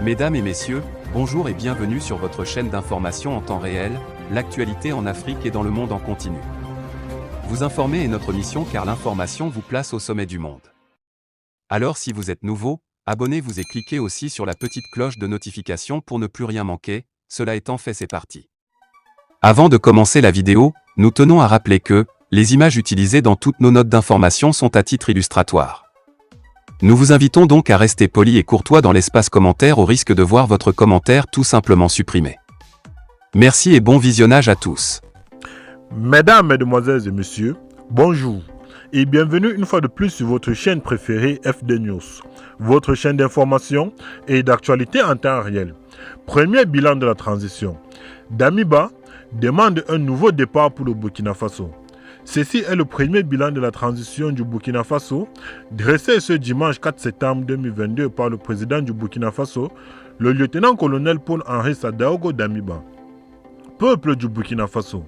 Mesdames et messieurs, bonjour et bienvenue sur votre chaîne d'information en temps réel, l'actualité en Afrique et dans le monde en continu. Vous informer est notre mission car l'information vous place au sommet du monde. Alors si vous êtes nouveau, abonnez-vous et cliquez aussi sur la petite cloche de notification pour ne plus rien manquer, cela étant fait c'est parti. Avant de commencer la vidéo, nous tenons à rappeler que, les images utilisées dans toutes nos notes d'information sont à titre illustratoire. Nous vous invitons donc à rester poli et courtois dans l'espace commentaire au risque de voir votre commentaire tout simplement supprimé. Merci et bon visionnage à tous. Mesdames, Mesdemoiselles et Messieurs, bonjour et bienvenue une fois de plus sur votre chaîne préférée FD News, votre chaîne d'information et d'actualité en temps réel. Premier bilan de la transition. Damiba demande un nouveau départ pour le Burkina Faso. Ceci est le premier bilan de la transition du Burkina Faso, dressé ce dimanche 4 septembre 2022 par le président du Burkina Faso, le lieutenant-colonel Paul-Henri Sadaogo Damiba. Peuple du Burkina Faso,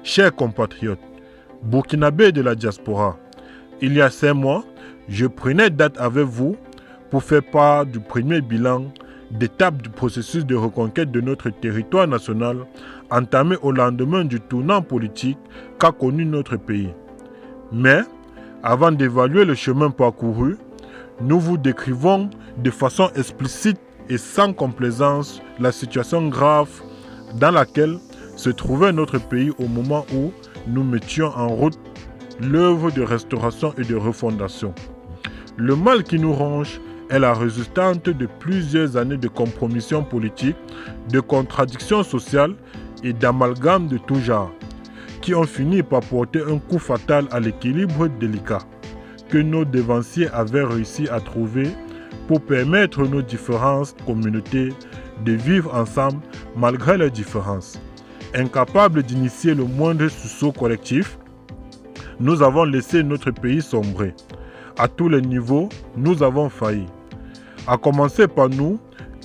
chers compatriotes, burkinabés de la diaspora, il y a 5 mois, je prenais date avec vous pour faire part du premier bilan d'étape du processus de reconquête de notre territoire national entamé au lendemain du tournant politique qu'a connu notre pays. Mais, avant d'évaluer le chemin parcouru, nous vous décrivons de façon explicite et sans complaisance la situation grave dans laquelle se trouvait notre pays au moment où nous mettions en route l'œuvre de restauration et de refondation. Le mal qui nous ronge est la résultante de plusieurs années de compromission politique, de contradictions sociales et d'amalgames de tout genre, qui ont fini par porter un coup fatal à l'équilibre délicat que nos devanciers avaient réussi à trouver pour permettre nos différentes communautés de vivre ensemble malgré leurs différences. Incapables d'initier le moindre sursaut collectif, nous avons laissé notre pays sombrer. À tous les niveaux, nous avons failli. À commencer par nous,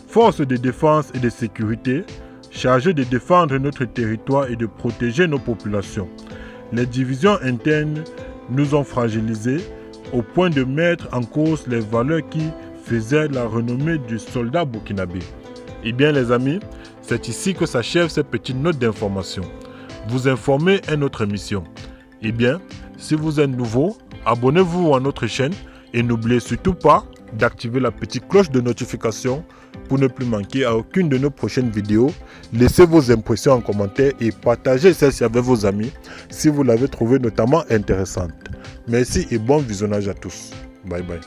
forces de défense et de sécurité, chargées de défendre notre territoire et de protéger nos populations. Les divisions internes nous ont fragilisés au point de mettre en cause les valeurs qui faisaient la renommée du soldat burkinabé. Eh bien les amis, c'est ici que s'achève cette petite note d'information. Vous informer est notre mission. Eh bien, si vous êtes nouveau, abonnez-vous à notre chaîne et n'oubliez surtout pas d'activer la petite cloche de notification pour ne plus manquer à aucune de nos prochaines vidéos. Laissez vos impressions en commentaire et partagez celle-ci avec vos amis si vous l'avez trouvée notamment intéressante. Merci et bon visionnage à tous. Bye bye.